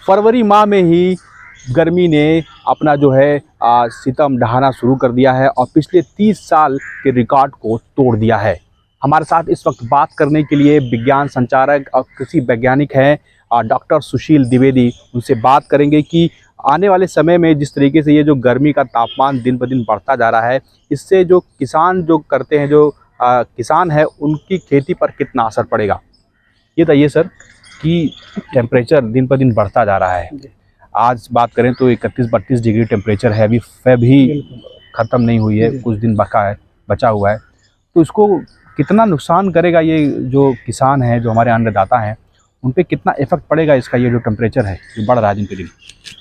फरवरी माह में ही गर्मी ने अपना जो है सितम ढहाना शुरू कर दिया है और पिछले 30 साल के रिकॉर्ड को तोड़ दिया है। हमारे साथ इस वक्त बात करने के लिए विज्ञान संचारक और कृषि वैज्ञानिक हैं डॉक्टर सुशील द्विवेदी। उनसे बात करेंगे कि आने वाले समय में जिस तरीके से ये जो गर्मी का तापमान दिन ब दिन बढ़ता जा रहा है, इससे जो किसान जो करते हैं, जो किसान है, उनकी खेती पर कितना असर पड़ेगा। ये बताइए सर कि टेम्परेचर दिन ब दिन बढ़ता जा रहा है। आज बात करें तो 31-32 डिग्री टेम्परेचर है, अभी फेब ही ख़त्म नहीं हुई है, कुछ दिन बचा हुआ है। तो इसको कितना नुकसान करेगा ये जो किसान हैं, जो हमारे अन्नदाता हैं, उन पे कितना इफेक्ट पड़ेगा इसका, ये जो टेम्परेचर है जो बढ़ रहा है दिन पे दिन।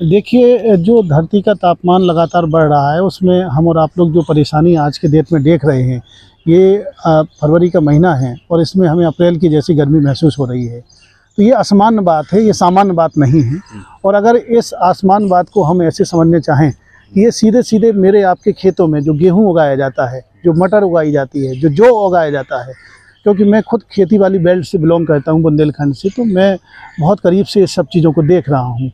देखिए, जो धरती का तापमान लगातार बढ़ रहा है, उसमें हम और आप लोग जो परेशानी आज के डेट में देख रहे हैं, ये फरवरी का महीना है और इसमें हमें अप्रैल की जैसी गर्मी महसूस हो रही है। तो ये असामान्य बात है, ये सामान्य बात नहीं है। और अगर इस आसमान बात को हम ऐसे समझने चाहें कि ये सीधे सीधे मेरे आपके खेतों में जो गेहूं उगाया जाता है, जो मटर उगाई जाती है, जो जौ उगाया जाता है, क्योंकि मैं खुद खेती वाली बेल्ट से बिलोंग करता हूं, बुंदेलखंड से, तो मैं बहुत करीब से इस सब चीज़ों को देख रहा हूं।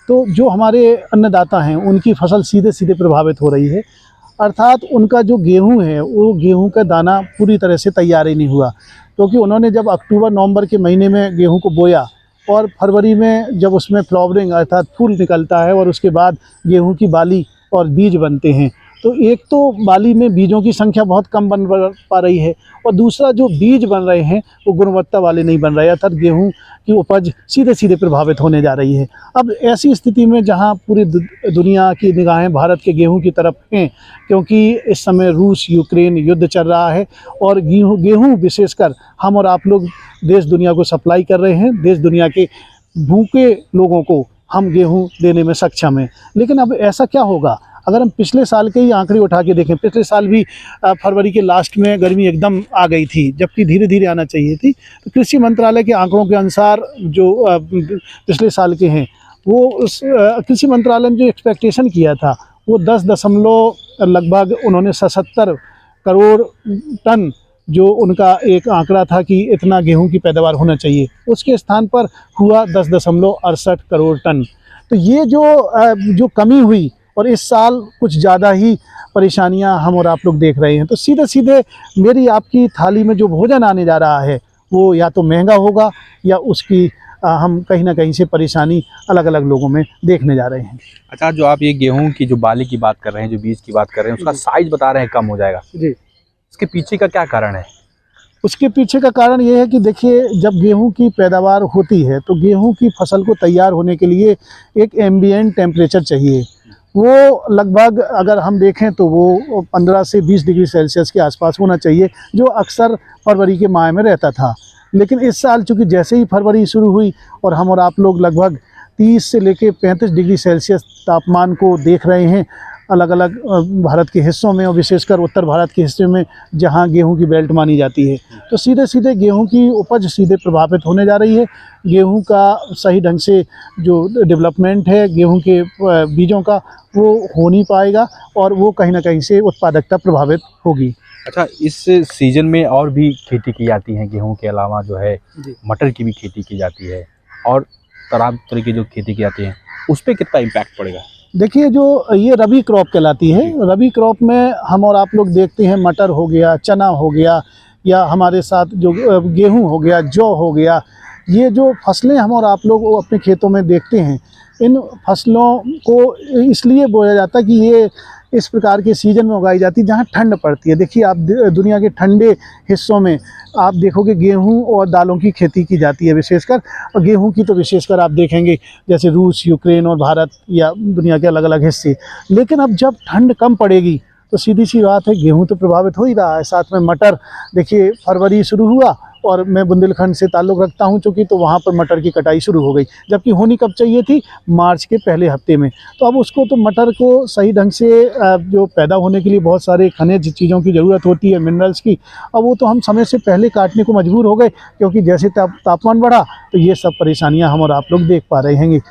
तो जो हमारे अन्नदाता हैं, उनकी फसल सीधे सीधे प्रभावित हो रही है। अर्थात उनका जो गेहूं है, वो गेहूं का दाना पूरी तरह से तैयार ही नहीं हुआ, क्योंकि उन्होंने जब अक्टूबर नवंबर के महीने में गेहूं को बोया और फरवरी में जब उसमें फ्लावरिंग अर्थात फूल निकलता है और उसके बाद गेहूं की बाली और बीज बनते हैं, तो एक तो बाली में बीजों की संख्या बहुत कम बन पा रही है और दूसरा जो बीज बन रहे हैं वो गुणवत्ता वाले नहीं बन रहे, अर्थात गेहूं की उपज सीधे सीधे प्रभावित होने जा रही है। अब ऐसी स्थिति में जहां पूरी दुनिया की निगाहें भारत के गेहूं की तरफ हैं, क्योंकि इस समय रूस यूक्रेन युद्ध चल रहा है और गेहूं विशेषकर हम और आप लोग देश दुनिया को सप्लाई कर रहे हैं। देश दुनिया के भूखे लोगों को हम गेहूं देने में सक्षम हैं। लेकिन अब ऐसा क्या होगा अगर हम पिछले साल के ही आंकड़े उठा के देखें। पिछले साल भी फरवरी के लास्ट में गर्मी एकदम आ गई थी, जबकि धीरे धीरे आना चाहिए थी। तो कृषि मंत्रालय के आंकड़ों के अनुसार जो पिछले साल के हैं, वो उस कृषि मंत्रालय ने जो एक्सपेक्टेशन किया था वो 10 लगभग उन्होंने 77 करोड़ टन जो उनका एक आंकड़ा था कि इतना गेहूं की पैदावार होना चाहिए, उसके स्थान पर हुआ 10.68 करोड़ टन। तो ये जो कमी हुई और इस साल कुछ ज़्यादा ही परेशानियां हम और आप लोग देख रहे हैं। तो सीधे सीधे मेरी आपकी थाली में जो भोजन आने जा रहा है वो या तो महंगा होगा या उसकी हम कहीं ना कहीं से परेशानी अलग अलग लोगों में देखने जा रहे हैं। अच्छा, जो आप ये गेहूं की जो बाली की बात कर रहे हैं, जो बीज की बात कर रहे हैं, उसका साइज बता रहे हैं कम हो जाएगा जी, इसके पीछे का क्या कारण है? उसके पीछे का कारण ये है कि देखिए, जब गेहूं की पैदावार होती है तो गेहूं की फसल को तैयार होने के लिए एक एम्बिएंट टेम्परेचर चाहिए। वो लगभग अगर हम देखें तो वो 15 से 20 डिग्री सेल्सियस के आसपास होना चाहिए, जो अक्सर फरवरी के माह में रहता था। लेकिन इस साल चूँकि जैसे ही फरवरी शुरू हुई और हम और आप लोग लगभग 30 से लेकर 35 डिग्री सेल्सियस तापमान को देख रहे हैं अलग अलग भारत के हिस्सों में, और विशेषकर उत्तर भारत के हिस्से में जहां गेहूं की बेल्ट मानी जाती है, तो सीधे सीधे गेहूं की उपज सीधे प्रभावित होने जा रही है। गेहूं का सही ढंग से जो डेवलपमेंट है गेहूं के बीजों का, वो हो नहीं पाएगा और वो कहीं ना कहीं से उत्पादकता प्रभावित होगी। अच्छा, इस सीजन में और भी खेती की जाती है, गेहूं के अलावा जो है मटर की भी खेती की जाती है और तरह की जो खेती की जाती है, उस पर कितना इम्पैक्ट पड़ेगा? देखिए, जो ये रबी क्रॉप कहलाती है, रबी क्रॉप में हम और आप लोग देखते हैं मटर हो गया, चना हो गया, या हमारे साथ जो गेहूं हो गया, जौ हो गया, ये जो फसलें हम और आप लोग अपने खेतों में देखते हैं, इन फसलों को इसलिए बोया जाता है कि ये इस प्रकार के सीजन में उगाई जाती है जहाँ ठंड पड़ती है। देखिए, आप दुनिया के ठंडे हिस्सों में आप देखोगे गेहूं और दालों की खेती की जाती है विशेषकर, और गेहूं की तो विशेषकर आप देखेंगे जैसे रूस, यूक्रेन और भारत या दुनिया के अलग अलग हिस्से। लेकिन अब जब ठंड कम पड़ेगी तो सीधी सी बात है गेहूं तो प्रभावित हो ही रहा है, साथ में मटर। देखिए, फरवरी शुरू हुआ और मैं बुंदेलखंड से ताल्लुक़ रखता हूं चूँकि, तो वहाँ पर मटर की कटाई शुरू हो गई, जबकि होनी कब चाहिए थी? मार्च के पहले हफ्ते में। तो अब उसको तो मटर को सही ढंग से जो पैदा होने के लिए बहुत सारे खनिज चीज़ों की ज़रूरत होती है, मिनरल्स की, अब वो तो हम समय से पहले काटने को मजबूर हो गए, क्योंकि जैसे तापमान बढ़ा तो ये सब परेशानियाँ हम और आप लोग देख पा रहे हैं।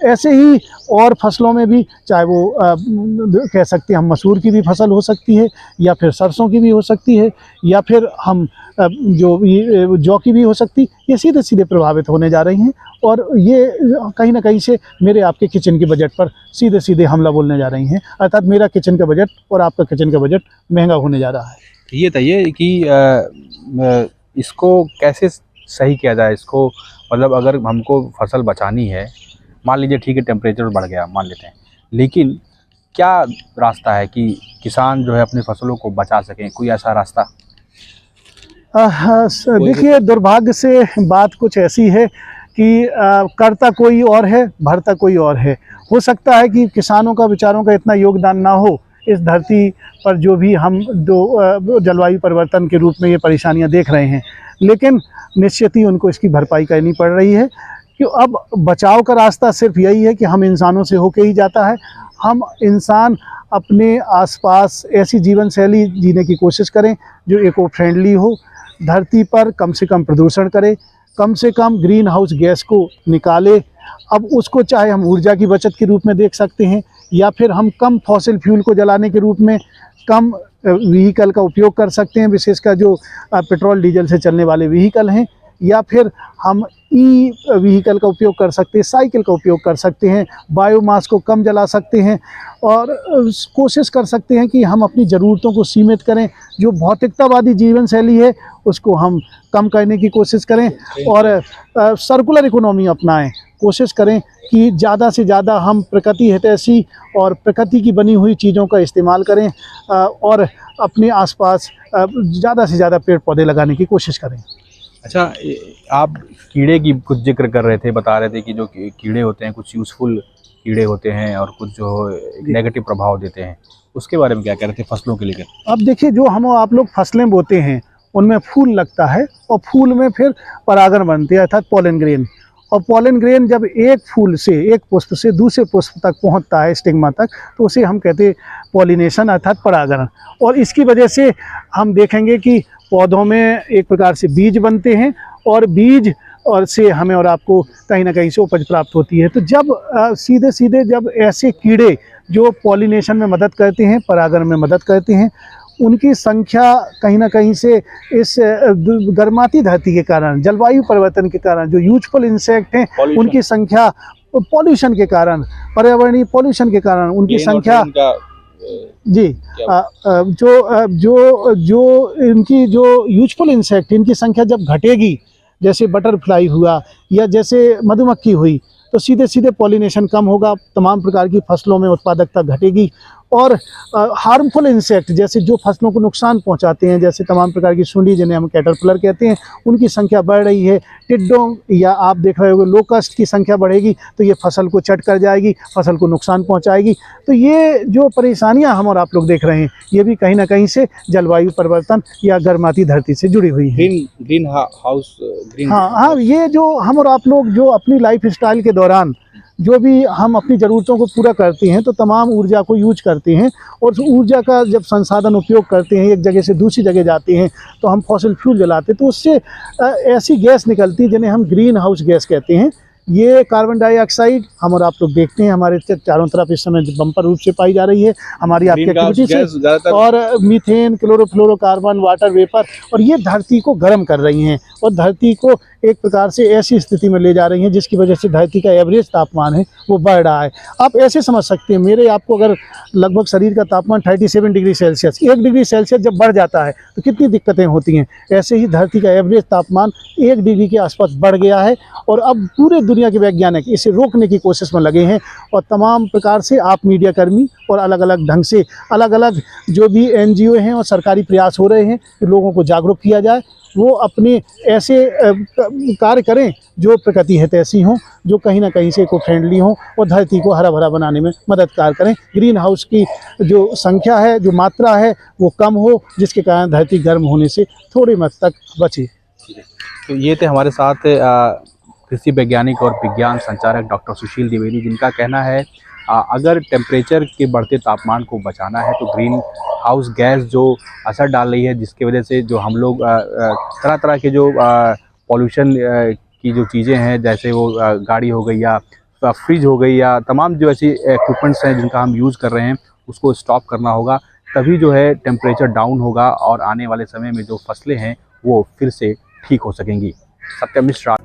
ऐसे ही और फसलों में भी, चाहे वो कह सकते हैं हम मसूर की भी फसल हो सकती है, या फिर सरसों की भी हो सकती है, या फिर हम जो ये जौ की भी हो सकती, ये सीधे सीधे प्रभावित होने जा रही हैं और ये कहीं ना कहीं से मेरे आपके किचन के बजट पर सीधे सीधे हमला बोलने जा रही हैं। अर्थात मेरा किचन का बजट और आपका किचन का बजट महंगा होने जा रहा है। ये बताइए कि इसको कैसे सही किया जाए, इसको मतलब अगर हमको फसल बचानी है, मान लीजिए ठीक है टेम्परेचर बढ़ गया मान लेते हैं, लेकिन क्या रास्ता है कि किसान जो है अपनी फसलों को बचा सकें, कोई ऐसा रास्ता? देखिए, दुर्भाग्य से बात कुछ ऐसी है कि करता कोई और है, भरता कोई और है। हो सकता है कि किसानों का विचारों का इतना योगदान ना हो इस धरती पर, जो भी हम जलवायु परिवर्तन के रूप में ये परेशानियां देख रहे हैं, लेकिन निश्चित ही उनको इसकी भरपाई करनी पड़ रही है। कि अब बचाव का रास्ता सिर्फ यही है कि हम इंसानों से होके ही जाता है। हम इंसान अपने आसपास ऐसी जीवन शैली जीने की कोशिश करें जो इको फ्रेंडली हो, धरती पर कम से कम प्रदूषण करे, कम से कम ग्रीन हाउस गैस को निकाले। अब उसको चाहे हम ऊर्जा की बचत के रूप में देख सकते हैं, या फिर हम कम फॉसिल फ्यूल को जलाने के रूप में कम व्हीकल का उपयोग कर सकते हैं, विशेषकर जो पेट्रोल डीजल से चलने वाले व्हीकल हैं, या फिर हम ई व्हीकल का उपयोग कर सकते हैं, साइकिल का उपयोग कर सकते हैं, बायोमास को कम जला सकते हैं और कोशिश कर सकते हैं कि हम अपनी ज़रूरतों को सीमित करें। जो भौतिकतावादी जीवन शैली है उसको हम कम करने की कोशिश करें और सर्कुलर इकोनॉमी अपनाएं। कोशिश करें कि ज़्यादा से ज़्यादा हम प्रकृति हितैषी और प्रकृति की बनी हुई चीज़ों का इस्तेमाल करें और अपने आसपास ज़्यादा से ज़्यादा पेड़ पौधे लगाने की कोशिश करें। अच्छा, आप कीड़े की कुछ जिक्र कर रहे थे, बता रहे थे कि जो कीड़े होते हैं कुछ यूज़फुल कीड़े होते हैं और कुछ जो नेगेटिव प्रभाव देते हैं, उसके बारे में क्या कह रहे थे फसलों के लेकर? अब देखिए, जो हम आप लोग फसलें बोते हैं उनमें फूल लगता है और फूल में फिर परागण बनते हैं अर्थात पॉलन ग्रेन। और पॉलन ग्रेन जब एक फूल से, एक पुष्प से दूसरे पुष्प तक पहुंचता है, स्टिग्मा तक, तो उसे हम कहते हैं पॉलिनेशन अर्थात परागण। और इसकी वजह से हम देखेंगे कि पौधों में एक प्रकार से बीज बनते हैं और बीज और से हमें और आपको कहीं ना कहीं से उपज प्राप्त होती है। तो जब सीधे सीधे जब ऐसे कीड़े जो पॉलिनेशन में मदद करते हैं, परागण में मदद करते हैं, उनकी संख्या कहीं ना कहीं से इस गर्माती धरती के कारण, जलवायु परिवर्तन के कारण, जो यूजफुल इंसेक्ट हैं उनकी संख्या पॉल्यूशन के कारण, पर्यावरणीय पॉल्यूशन के कारण उनकी संख्या जी जो इनकी जो यूजफुल इंसेक्ट, इनकी संख्या जब घटेगी, जैसे बटरफ्लाई हुआ या जैसे मधुमक्खी हुई, तो सीधे सीधे पॉलिनेशन कम होगा, तमाम प्रकार की फसलों में उत्पादकता घटेगी। और हार्मफुल इंसेक्ट जैसे जो फसलों को नुकसान पहुंचाते हैं, जैसे तमाम प्रकार की सुंडी जिन्हें हम कैटरपिलर कहते हैं, उनकी संख्या बढ़ रही है। टिड्डों या आप देख रहे होंगे लोकस्ट की संख्या बढ़ेगी तो ये फसल को चट कर जाएगी, फसल को नुकसान पहुंचाएगी। तो ये जो परेशानियां हम और आप लोग देख रहे हैं, ये भी कहीं ना कहीं से जलवायु परिवर्तन या गर्माती धरती से जुड़ी हुई है। ग्रीन हाउस हाँ, ये जो हम और आप लोग जो अपनी लाइफ स्टाइल के दौरान जो भी हम अपनी ज़रूरतों को पूरा करते हैं, तो तमाम ऊर्जा को यूज करते हैं और उस ऊर्जा का जब संसाधन उपयोग करते हैं, एक जगह से दूसरी जगह जाते हैं, तो हम फॉसिल फ्यूल जलाते हैं, तो उससे ऐसी गैस निकलती है जिन्हें हम ग्रीन हाउस गैस कहते हैं। ये कार्बन डाइऑक्साइड हम और आप लोग देखते हैं हमारे चारों तरफ इस समय बम्पर रूप से पाई जा रही है हमारी आपकी एक्टिविटी से, और मीथेन, क्लोरोफ्लोरोकार्बन, वाटर वेपर, और ये धरती को गर्म कर रही हैं और धरती को एक प्रकार से ऐसी स्थिति में ले जा रही हैं जिसकी वजह से धरती का एवरेज तापमान है वो बढ़ रहा है। आप ऐसे समझ सकते हैं, मेरे आपको अगर लगभग शरीर का तापमान 37 डिग्री सेल्सियस, 1 डिग्री सेल्सियस जब बढ़ जाता है तो कितनी दिक्कतें होती हैं। ऐसे ही धरती का एवरेज तापमान 1 डिग्री के आसपास बढ़ गया है और अब पूरे दुनिया के वैज्ञानिक इसे रोकने की कोशिश में लगे हैं। और तमाम प्रकार से आप मीडिया कर्मी और अलग अलग ढंग से अलग अलग जो भी NGO हैं और सरकारी प्रयास हो रहे हैं कि लोगों को जागरूक किया जाए, वो अपने ऐसे कार्य करें जो प्रकृति हितैषी हों, जो कहीं ना कहीं से इको फ्रेंडली हों और धरती को हरा भरा बनाने में मददगार करें। ग्रीन हाउस की जो संख्या है, जो मात्रा है, वो कम हो, जिसके कारण धरती गर्म होने से थोड़ी मद तक बचे। तो ये थे हमारे साथ कृषि वैज्ञानिक और विज्ञान संचारक डॉक्टर सुशील द्विवेदी, जिनका कहना है अगर टेम्परेचर के बढ़ते तापमान को बचाना है तो ग्रीन हाउस गैस जो असर डाल रही है, जिसकी वजह से जो हम लोग तरह तरह के जो पॉल्यूशन की जो चीज़ें हैं, जैसे वो गाड़ी हो गई या फ्रिज हो गई या तमाम जो ऐसी इक्विपमेंट्स हैं जिनका हम यूज़ कर रहे हैं, उसको स्टॉप करना होगा। तभी जो है टेम्परेचर डाउन होगा और आने वाले समय में जो फसलें हैं वो फिर से ठीक हो सकेंगी। सत्यम मिश्रा।